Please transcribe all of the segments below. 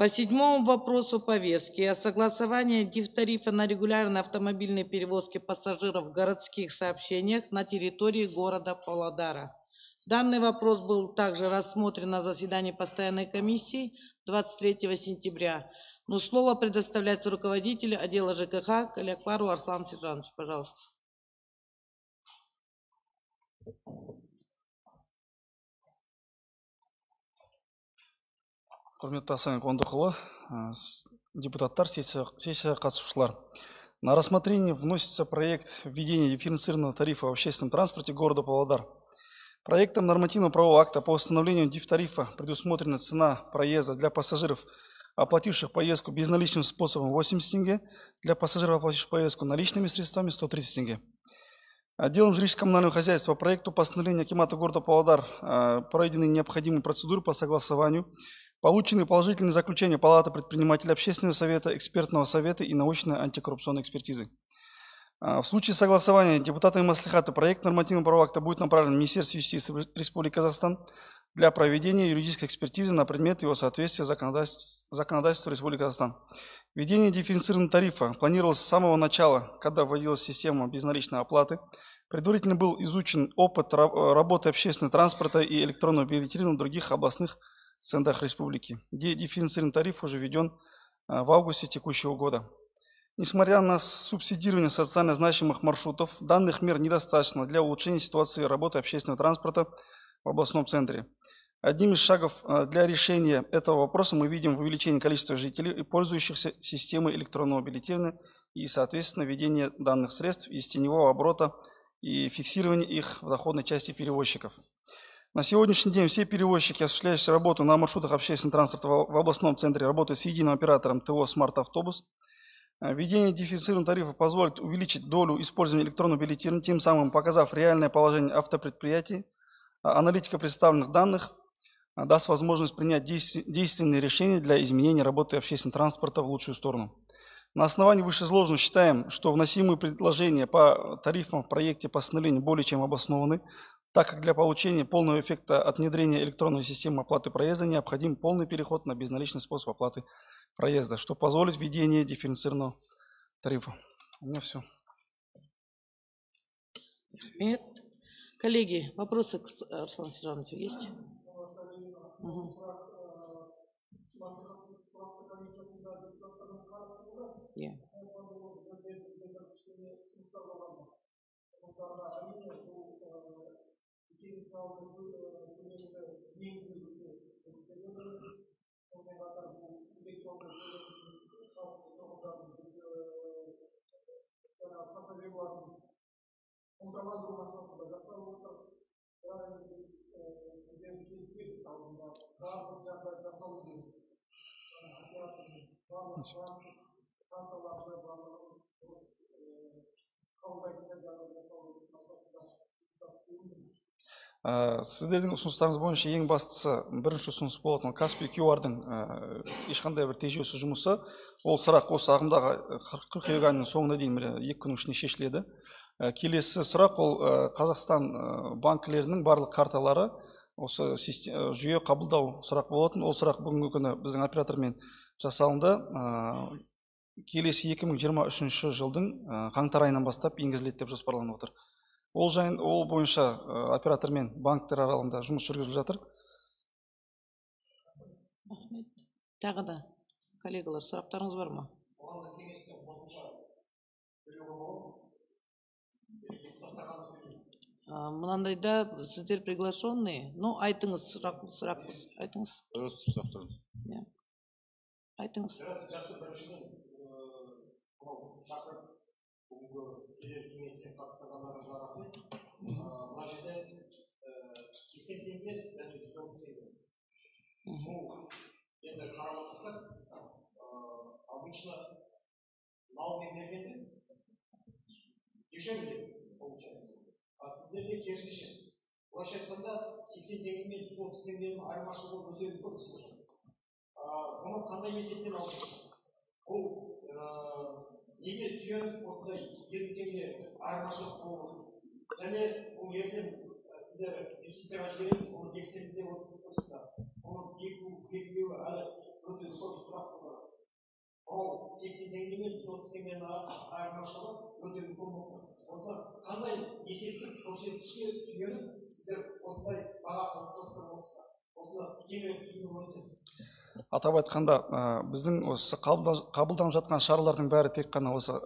По седьмому вопросу повестки о согласовании дифтарифа на регулярные автомобильные перевозки пассажиров в городских сообщениях на территории города Павлодара. Данный вопрос был также рассмотрен на заседании постоянной комиссии 23 сентября. Но слово предоставляется руководителю отдела ЖКХ Калякпару Арслану Сержановичу. Пожалуйста. Құрметті Асан Қондықұлы, депутаттар, сессия қатысушылар. На рассмотрение вносится проект введения дифференцированного тарифа в общественном транспорте города Павлодар. Проектом нормативно-правового акта по установлению дифтарифа предусмотрена цена проезда для пассажиров, оплативших поездку безналичным способом 80 тенге, для пассажиров, оплативших поездку наличными средствами 130 тенге. Отделом жилищно-коммунального хозяйства по проекту постановления Акимата города Павлодар проведены необходимые процедуры по согласованию, получены положительные заключения Палаты предпринимателей, Общественного совета, Экспертного совета и научной антикоррупционной экспертизы. В случае согласования депутатами Маслихата проект нормативного правового акта будет направлен в Министерство юстиции Республики Казахстан для проведения юридической экспертизы на предмет его соответствия законодательству Республики Казахстан. Введение дифференцированного тарифа планировалось с самого начала, когда вводилась система безналичной оплаты. Предварительно был изучен опыт работы общественного транспорта и электронного бюллетеня в других областных центрах республики, где дифференцированный тариф уже введен в августе текущего года. Несмотря на субсидирование социально значимых маршрутов, данных мер недостаточно для улучшения ситуации работы общественного транспорта в областном центре. Одним из шагов для решения этого вопроса мы видим в увеличении количества жителей, пользующихся системой электронного бюллетеня и, соответственно, введение данных средств из теневого оборота и фиксирование их в доходной части перевозчиков. На сегодняшний день все перевозчики, осуществляющие работу на маршрутах общественного транспорта в областном центре, работают с единым оператором ТО «Смарт-автобус». Введение дифференцированного тарифа позволит увеличить долю использования электронного бюллетеня, тем самым показав реальное положение автопредприятий. Аналитика представленных данных даст возможность принять действенные решения для изменения работы общественного транспорта в лучшую сторону. На основании вышеизложенного считаем, что вносимые предложения по тарифам в проекте постановления более чем обоснованы, так как для получения полного эффекта от внедрения электронной системы оплаты проезда необходим полный переход на безналичный способ оплаты проезда, что позволит введение дифференцированного тарифа. У меня все. Нет. Коллеги, вопросы к Арслану Сержановичу есть? Yeah. Сіздердің ұсыныстарыңыз бойынша ең бастысы бірінші ұсыныс болатын Каспий QR-дың ешқандай бір тежеусіз жұмысы. Ол сұрақ осы ағымдағы қыркүйек айының соңына дейін 2 күннің ішінде шешіледі. Келесі сұрақ ол Қазақстан банкілерінің барлық карталары осы жүйе қабылдау сұрақ болатын. Ол сұрақ бүгінгі күні біздің оператормен жасалынды. Келесі 2023 жылдың қаңтар айынан бастап енгізіледі деп жоспарланып отыр. Ол бойынша оператормен банктер аралығында жұмыс жүргізіліп жатыр. Тағы да, коллегалар, сұрақтарыңыз бар ма? Мынандайда сіздер приглашенные. Ну, айтыңыз, сұрақ айтыңыз. Айтыңыз. Мына жерде 80 теңге және 130 теңге. Енді қарап отырсақ, обычно налогын бергенде дешевле получается. А сіздерде керісінше. Былайша айтқанда 80 теңге мен 130 теңгенің айырмашылығы өте көп сізге. Бұны қандай есеппен алдыңыз? Бұл неге сүйеніп осындай 20 теңге айырмашылық болды? Және бұл ертең сіздер юстицияға жібереміз, оны бекітеміз деп отырсыздар. Оны бекітуі әлі өте көп сұрақ 80 теңге мен 130 теңгенің айырмашылығы өте үлкен болды. Осыны қандай есептік көрсеткішке сүйеніп сіздер осындай баға қалыптастырып отырсыздар? Осыны кеңірек түсіндіріп өтсеңіз. Атап айтқанда, біздің осы қабылданып жатқан шаралардың бәрі тек қана осы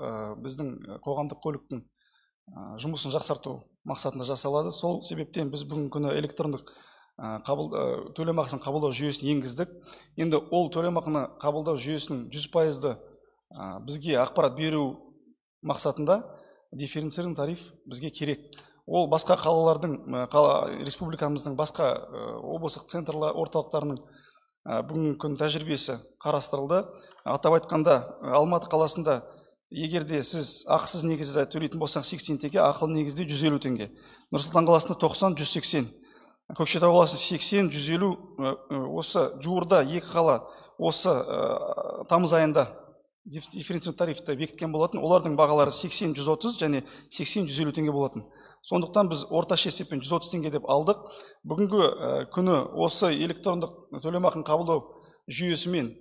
біздің қоғамдық көліктің жұмысын жақсарту мақсатында жасалады. Сол себептен біз бүгінгі күні электрондық төлемақысын қабылдау жүйесін енгіздік. Енді ол төлемақыны қабылдау жүйесінің 100%-ды бізге ақпарат беру мақсатында дифференцированный тариф бізге керек. Ол басқа қалалардың, республикамыздың басқа облыстық центрлар орталықтарының бүгінгі күн тәжірибесі қарастырылды. Атап айтқанда, Алматы қаласында егерде сіз ақысыз негізде төлейтін болсаң 80 теңге, ақылы негізде 150 теңге. Нұр-Сұлтан қаласында 90-180. Көкшетау қаласы 80-150. Осы жуырда екі қала осы тамыз айында дифференцированный тарифті бекіткен болатын. Олардың бағалары 80-130 және 80-150 теңге болатын. Сондықтан біз орташа есеппен 130 теңге деп алдық. Бүгінгі күні осы электрондық төлемақыны қабылдау жүйесімен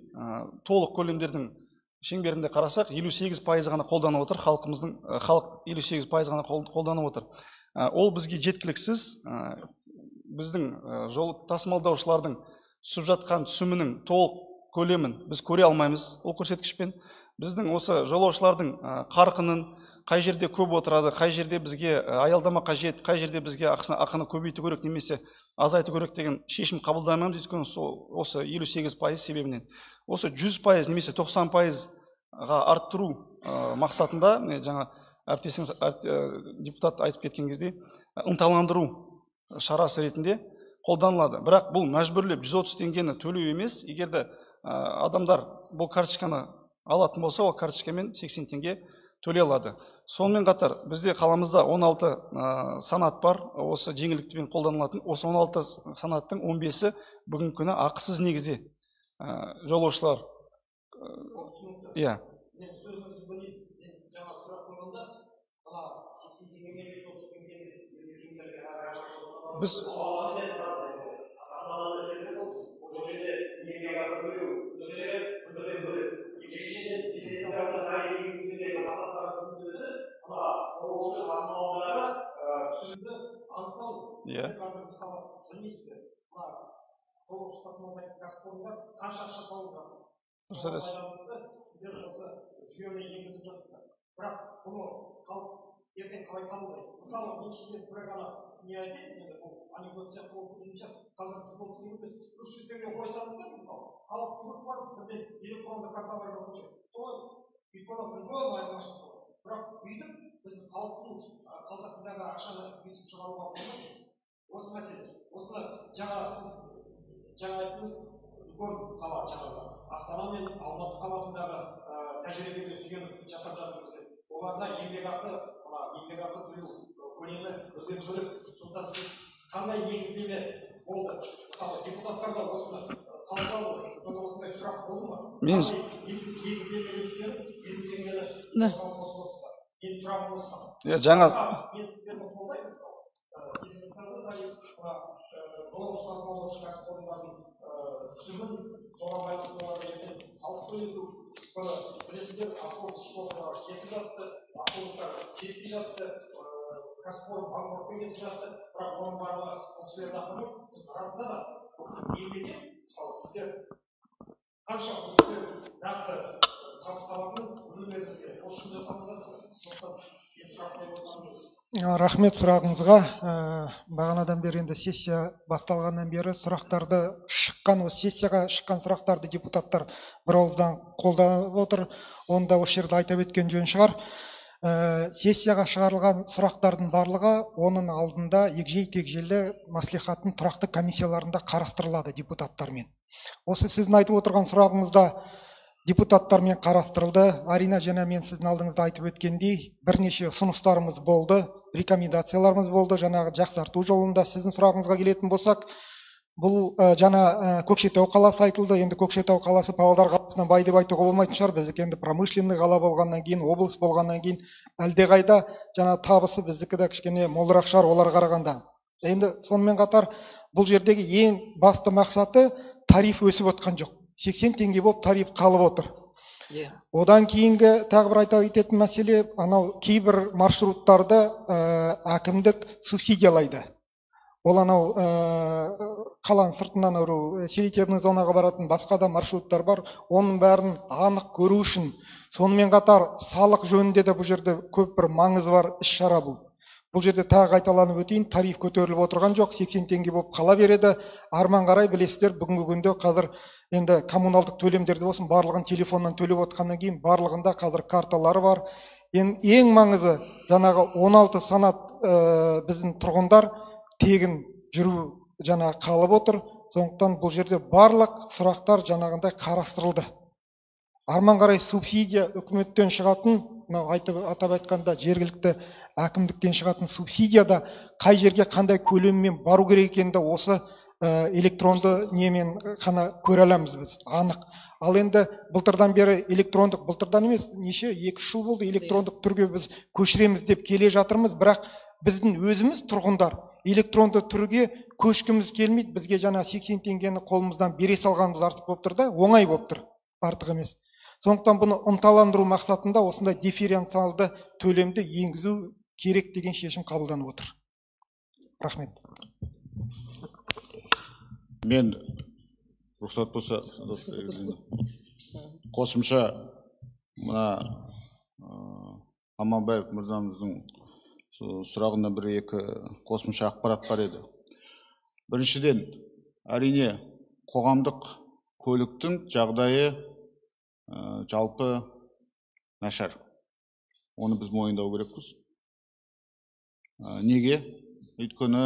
толық көлемдердің шеңберінде қарасақ 58% ғана қолданып отыр. Халық 58% ғана қолданып отыр. Ол бізге жеткіліксіз. Біздің жол тасымалдаушылардың түсіп жатқан түсімінің толық көлемін біз көре алмаймыз ол көрсеткішпен. Біздің осы жолаушылардың қарқынын, қай жерде көп отырады, қай жерде бізге аялдама қажет, қай жерде бізге ақыны көбейту керек немесе азайту керек деген шешім қабылдамаймыз. Өйткені осы 58% себебінен. Осы 100% немесе 90%-ға арттыру мақсатында, жаңа әріптесіңіз депутат айтып кеткен кезде, ынталандыру шарасы ретінде қолданылады. Бірақ бұл мәжбүрлеп 130 теңгені төлеу емес. Егерде адамдар бұл карточканы алатын болса, ол карточкамен 80 теңге төлей алады. Сонымен қатар бізде қаламызда 16 санат бар, осы жеңілдікпен қолданылатын. Осы 16 санаттың 15-і бүгінгі күні ақысыз негізде жолаушылар. Иә. Мен сөзіңізді бөлейін. Жаңа сұрақ қойғанда, 80 теңге мен 130 теңге біз қанша ақша тауып жатыр. Сіздер осы жүйені енгізіп жатсыздар. Бірақ бұны ертең қалай қабылдайды? Мысалы, мен сіздер бір ғана не айтайын, енді бұл анекдот сияқты болып кетейінші, қазір 130 теңге 300 теңге қойсаңыздар, мысалы, халық жүріп барып бірден электронды карталарға көшеді. Солай өйткені үлкен айырмашылық болады. Бірақ бүйтіп біз халықтың қалтасындағы ақшаны бүйтіп шығаруға болмайды. Осы мәселе. Осыны жаңа айттыңыз, үлкен қала жаңағы Астана мен Алматы қаласындағы тәжірибеге сүйеніп жасап жатырмыз деп. Оларда еңбекақы төлеу көлемі өте бөлек. Сондықтан сіз қандай негіздеме болды? Мысалы, депутаттарда осыны талқылау, осындай сұрақ болды ма? Негіздемеге сүйеніп 50 теңгені қосып отырсыздар. Мен сұрағым осыған. Мен сіздерді қолдаймын, мысалы. Жолаушы тасымалдаушы кәсіпорындардың түсімін соған байланысты оларға ертең салық төлеу. Білесіздер, автобус жолаушылар кетіп жатты, автобустар жетпей жатты, кәсіпорын банкротқа кетіп жатты. Бірақ оның барлығы ол кісілерді ақылмайды. Біз арасында да мемлекет, мысалы, сіздер қанша бұл кісілер нақты табыс табатын білулеріңіз керек. Осы үшін жасалынып жатыр. Сондықтан мен сұрақ қойып отырмын. Рахмет сұрағыңызға. Бағанадан бері енді сессия басталғаннан бері осы сессияға шыққан сұрақтарды депутаттар бір ауыздан қолдап отыр. Оны да осы жерде айтып өткен жөн шығар. Сессияға шығарылған сұрақтардың барлығы оның алдында егжей-тегжейлі мәслихаттың тұрақты комиссияларында қарастырылады депутаттармен. Осы сіздің айтып отырған сұрағыңызда депутаттармен қарастырылды. Арина және мен сіздің алдыңызда айтып өткендей бірнеше ұсыныстарымыз болды, рекомендацияларымыз болды. Жаңағы жақсарту жолында сіздің сұрағыңызға келетін болсақ, бұл жаңа Көкшетау қаласы айтылды. Енді Көкшетау қаласы Павлодар қаласынан бай деп айтуға болмайтын шығар. Біздікі енді промышленный қала болғаннан кейін, облыс болғаннан кейін әлдеқайда жаңа табысы біздікі де кішкене молырақ шығар оларға қарағанда. Енді сонымен қатар бұл жердегі ең басты мақсаты тариф өсіп отқан жоқ. 80 теңге болып тариф қалып отыр. Иә. Одан кейінгі тағы бір айта кететін мәселе, анау кейбір маршруттарды әкімдік субсидиялайды. Ол анау қаланың сыртынан селитивный зонаға баратын басқа да маршруттар бар. Оның бәрін анық көру үшін, сонымен қатар салық жөнінде де бұл жерде көп бір маңызы бар іс-шара бұл. Бұл жерде тағы қайталанып өтейін, тариф көтеріліп отырған жоқ, 80 теңге болып қала береді. Арман қарай білесіздер, бүгінгі күнде қазір енді коммуналдық төлемдерді болсын, барлығын телефоннан төлеп отқаннан кейін барлығында қазір карталары бар. Ең маңызы жаңағы 16 санат біздің тұрғындар тегін жүру қалып отыр. Сондықтан бұл жерде барлық сұрақтар жаңағындай қарастырылды. Арман қарай субсидия үкіметтен шығатын, атап айтқанда жергілікті әкімдіктен шығатын субсидияда қай жерге қандай көлеммен бару керек екенді осы электронды немен қана көре аламыз біз, анық. Ал енді былтырдан бері электрондық, былтырдан емес, неше 2 жыл болды электрондық түрге біз көшіреміз деп келе жатырмыз, бірақ біздің өзіміз тұрғындар электронды түрге көшкіміз келмейді. Бізге жаңа 80 теңгені қолымыздан бере салғанымыз артық болып тұр да, оңай болып тұр, артық емес. Сондықтан бұны ынталандыру мақсатында осындай дифференциалды төлемді енгізу керек деген шешім қабылданып отыр. Рахмет. Мен рұқсат болса қосымша мына Аманбаев мырзамыздың сұрағында бір-екі қосымша ақпарат бар еді. Біріншіден, әрине қоғамдық көліктің жағдайы жалпы нашар. Оны біз мойындау керекпіз. Неге? Өйткені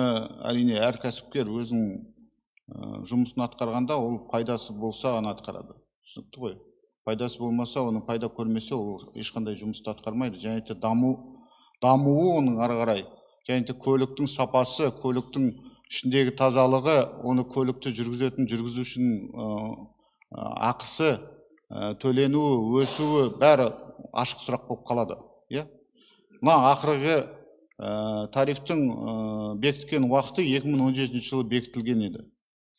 әрине әр кәсіпкер өзінің жұмысын атқарғанда ол пайдасы болса ғана атқарады. Түсінікті ғой. Пайдасы болмаса, оның пайда көрмесе, ол ешқандай жұмысты атқармайды. Және де дамуы оның ары қарай. Және де көліктің сапасы, көліктің ішіндегі тазалығы, оны көлікті жүргізетін жүргізушінің ақысы, төленуі, өсуі бәрі ашық сұрақ болып қалады. Мына ақырғы тарифтің бекіткен уақыты 2017 жылы бекітілген еді.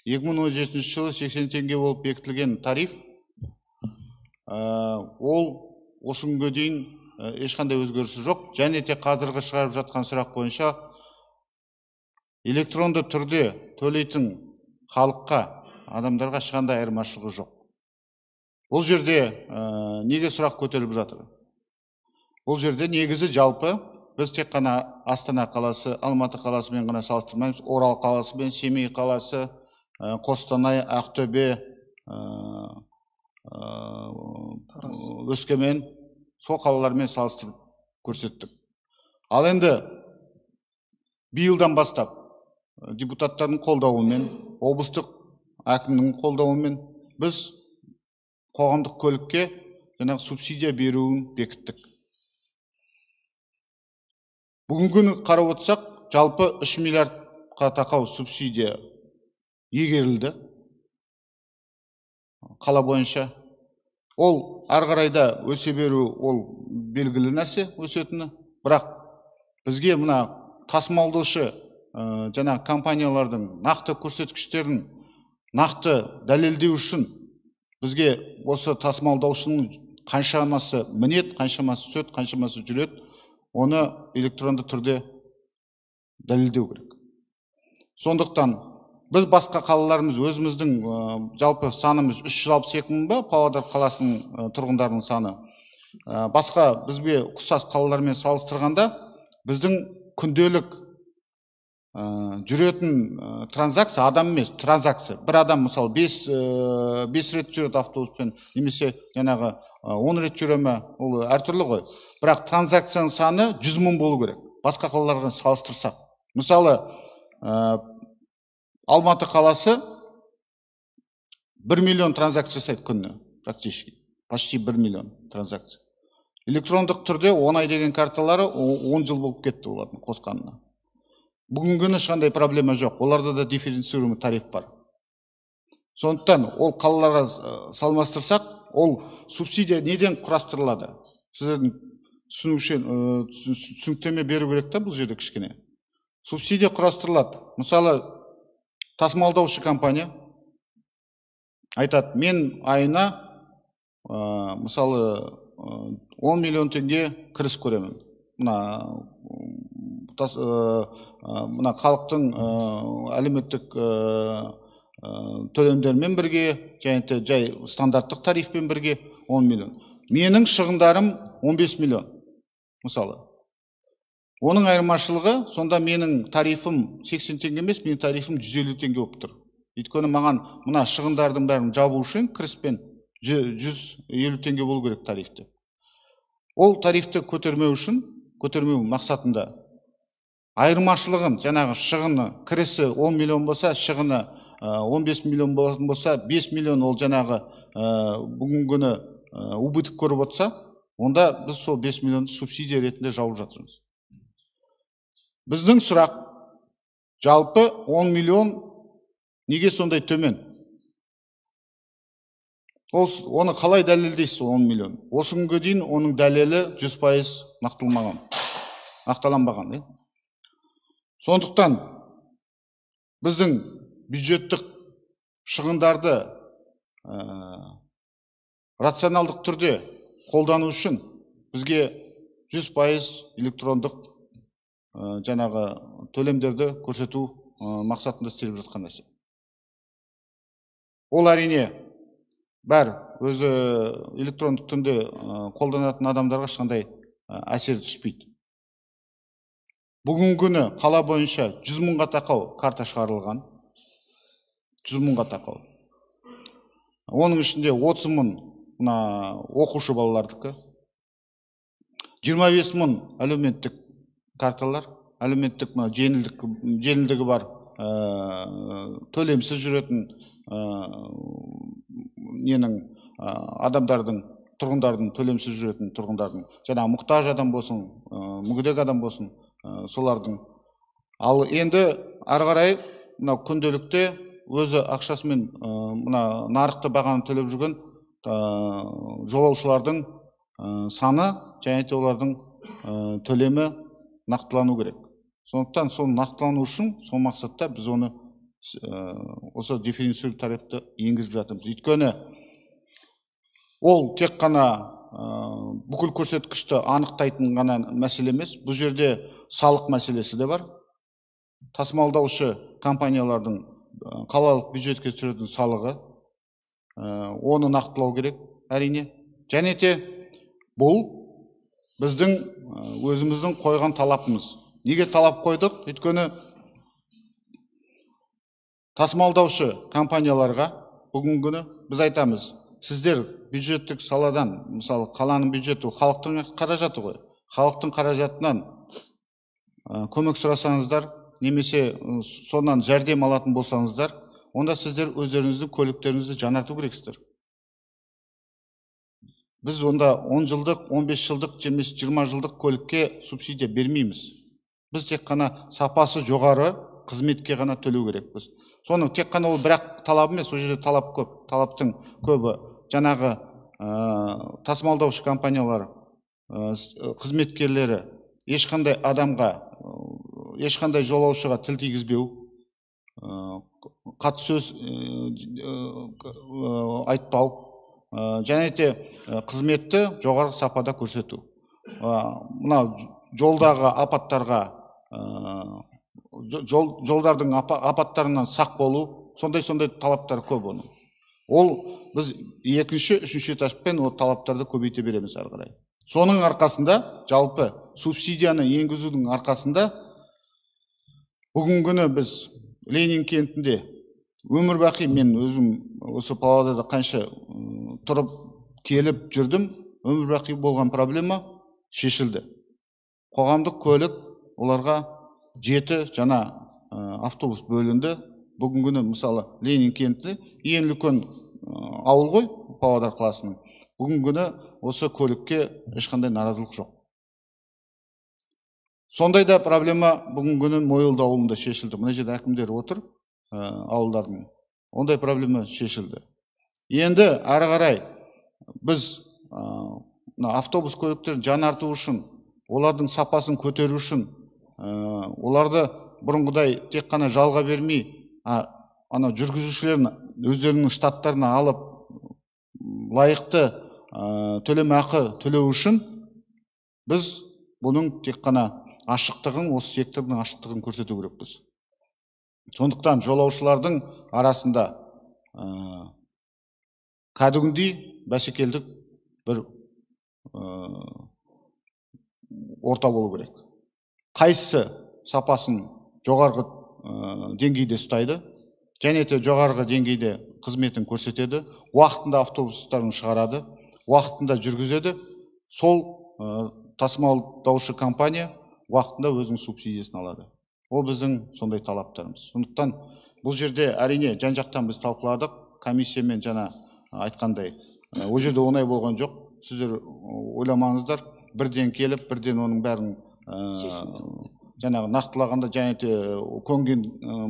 2017 жылы 80 теңге болып бекітілген тариф, ол осы күнге дейін ешқандай өзгерісі жоқ. Және де қазіргі шығарып жатқан сұрақ бойынша электронды түрде төлейтін халыққа, адамдарға ешқандай айырмашылығы жоқ. Бұл жерде неге сұрақ көтеріліп жатыр? Бұл жерде негізі жалпы біз тек қана Астана қаласы, Алматы қаласымен ғана салыстырмаймыз. Орал қаласы мен Семей қаласы, Қостанай, Ақтөбе, Өскемен, сол қалалармен салыстырып көрсеттік. Ал енді биылдан бастап депутаттардың қолдауымен, облыстық әкімнің қолдауымен біз қоғамдық көлікке жаңағы субсидия беруін бекіттік. Бүгінгі қарап отырсақ, жалпы 3 миллиардқа тақау субсидия егерілді қала бойынша. Ол ары қарайда өсе беру, ол белгілі нәрсе өсетіні. Бірақ бізге мына тасымалдаушы жаңа компаниялардың нақты көрсеткіштерін нақты дәлелдеу үшін бізге осы тасымалдаушының қаншамасы мінет, қаншамасы сөт, қаншамасы жүрет, оны электронды түрде дәлелдеу керек. Сондықтан біз басқа қалаларымыз, өзіміздің жалпы санымыз 362 мың ба, Павлодар қаласының тұрғындарының саны. Басқа бізге ұқсас қалалармен салыстырғанда біздің күнделік жүретін транзакция, адам емес, транзакция. Бір адам мысалы 5 рет жүреді автобуспен, немесе жаңағы 10 рет жүре ме, ол әртүрлі ғой. Бірақ транзакцияның саны 100 мың болу керек. Басқа қалаларға салыстырсақ. Мысалы, Алматы қаласы 1 миллион транзакция жасайды күніне, практически. Почти 1 миллион транзакция. Электрондық түрде 10 ай деген карталары 10 жыл болып кетті олардың қосқанына. Бүгінгі ешқандай проблема жоқ. Оларда да дифференцируемый тариф бар. Сондықтан ол қалаларға салмастырсақ, ол субсидия неден құрастырылады? Сіздердің түсініктеме беру керек та бұл жерде кішкене. Субсидия құрастырылады. Мысалы, тасымалдаушы компания айтады, мен айына мысалы 10 миллион теңге кіріс көремін. Мына халықтың әлеуметтік төлемдермен бірге, және жай стандарттық тарифпен бірге 10 миллион. Менің шығындарым 15 миллион, мысалы. Оның айырмашылығы, сонда менің тарифім 80 теңге емес, менің тарифім 150 теңге болып тұр. Өйткені маған мына шығындардың бәрін жабу үшін кіріспен 150 теңге болу керек тарифте. Ол тарифті көтермеу мақсатында айырмашылығын, жаңағы шығыны, кірісі 10 миллион болса, шығыны 15 миллион болса, 5 миллион ол жаңағы бүгінгі күні убыток көріп отырса, онда біз сол 5 миллионды субсидия ретінде жауып жатырмыз. Біздің сұрақ, жалпы 10 миллион неге сондай төмен? Оны қалай дәлелдейсіз 10 миллион? Осы күнге дейін оның дәлелі 100% нақтыланбаған. Сондықтан біздің бюджеттік шығындарды рационалдық түрде қолдану үшін бізге 100% электрондық жаңағы төлемдерді көрсету мақсатында істеліп жатқан нәрсе. Ол әрине бәр өзі электрондық түрде қолданатын адамдарға ешқандай әсер түспейді. Бүгінгі күні қала бойынша 100 мыңға тақау карта шығарылған. 100 мыңға тақау. Оның ішінде 30 мың оқушы балалардікі. 25 мың әлеуметтік карталар, әлеуметтік жеңілдігі бар, төлемсіз жүретін адамдардың, тұрғындардың, төлемсіз жүретін тұрғындардың, жаңа мұқтаж адам болсын, мүгедек адам болсын, солардың. Ал енді ары қарай күнделікте өзі ақшасымен нарықты бағаны төлеп жүрген жолаушылардың саны және олардың төлемі нақтылану керек. Сондықтан сол нақтылану үшін сол мақсатта біз оны осы дифференциялы тарифті енгізіп жатырмыз. Өйткені ол тек қана бүкіл көрсеткішті анықтайтын ғана мәселе емес, бұл жерде салық мәселесі де бар. Тасымалдаушы компаниялардың қалалық бюджетке түсіретін салығы, оны нақтылау керек, әрине. Және де бұл біздің өзіміздің қойған талапымыз. Неге талап қойдық? Өйткені тасымалдаушы компанияларға бүгінгі күні біз айтамыз, сіздер бюджеттік саладан, мысалы қаланың бюджеті халықтың қаражаты ғой. Халықтың қаражатынан көмек сұрасаңыздар, немесе сонан жәрдем алатын болсаңыздар, онда сіздер өздеріңіздің көліктеріңізді жаңарту керексіздер. Біз онда 10 жылдық, 15 жылдық, 20 жылдық көлікке субсидия бермейміз. Біз тек қана сапасы жоғары қызметке ғана төлеу керекпіз. Соның тек қана ол бірақ талап емес, ол жерде талап көп. Талаптың көбі жаңағы тасымалдаушы компаниялар қызметкерлері ешқандай адамға, ешқандай жолаушыға тіл тигізбеу, қатты сөз айтпау, және де қызметті жоғары сапада көрсету. Мына жолдағы апаттарға, жолдардың апаттарынан сақ болу, сондай талаптар көп оның. Ол біз екінші, үшінші этаппен ол талаптарды көбейте береміз ары қарай. Соның арқасында, жалпы субсидияны енгізудің арқасында, бүгінгі күні біз Ленин кентінде өмір бақи, мен өзім осы Павлодарда қанша тұрып келіп жүрдім, өмір бақи болған проблема шешілді. Қоғамдық көлік оларға 7 жаңа автобус бөлінді. Бүгінгі күні мысалы Ленин кенті ең үлкен ауыл ғой, Павлодар қаласының. Бүгінгі күні осы көлікке ешқандай наразылық жоқ. Сондай да проблема бүгінгі күні Мойылды ауылында шешілді. Мына жерде әкімдер отыр, ауылдардың. Ондай проблема шешілді. Енді ары қарай біз автобус көліктерін жаңарту үшін, олардың сапасын көтеру үшін, оларды бұрынғыдай тек қана жалға бермей, жүргізушілерін өздерінің штаттарына алып, лайықты төлемақы төлеу үшін біз бұның тек қана ашықтығын, осы сектордың ашықтығын көрсету керекпіз. Сондықтан жолаушылардың арасында кәдімгідей бәсекелдік бір орта болу керек. Қайсысы сапасын жоғарғы деңгейде ұстайды, және де жоғарғы деңгейде қызметін көрсетеді, уақытында автобустарын шығарады, уақытында жүргізеді, сол тасымалдаушы компания уақытында өзінің субсидиясын алады. Ол біздің сондай талаптарымыз. Сондықтан бұл жерде әрине жан-жақтан біз талқыладық, комиссиямен жаңа айтқандай, ол жерде оңай болған жоқ. Сіздер ойламаңыздар, бірден келіп, бірден оның бәрін жаңағы нақтылағанда және де көнген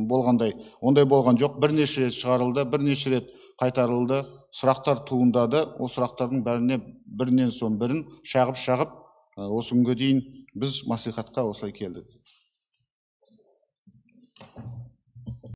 болғандай, ондай болған жоқ. Бірнеше рет шығарылды, бірнеше рет қайтарылды, сұрақтар туындады. Ол сұрақтардың бірінен соң бірін шағып, осы күнге дейін біз мәслихатқа осылай келдік.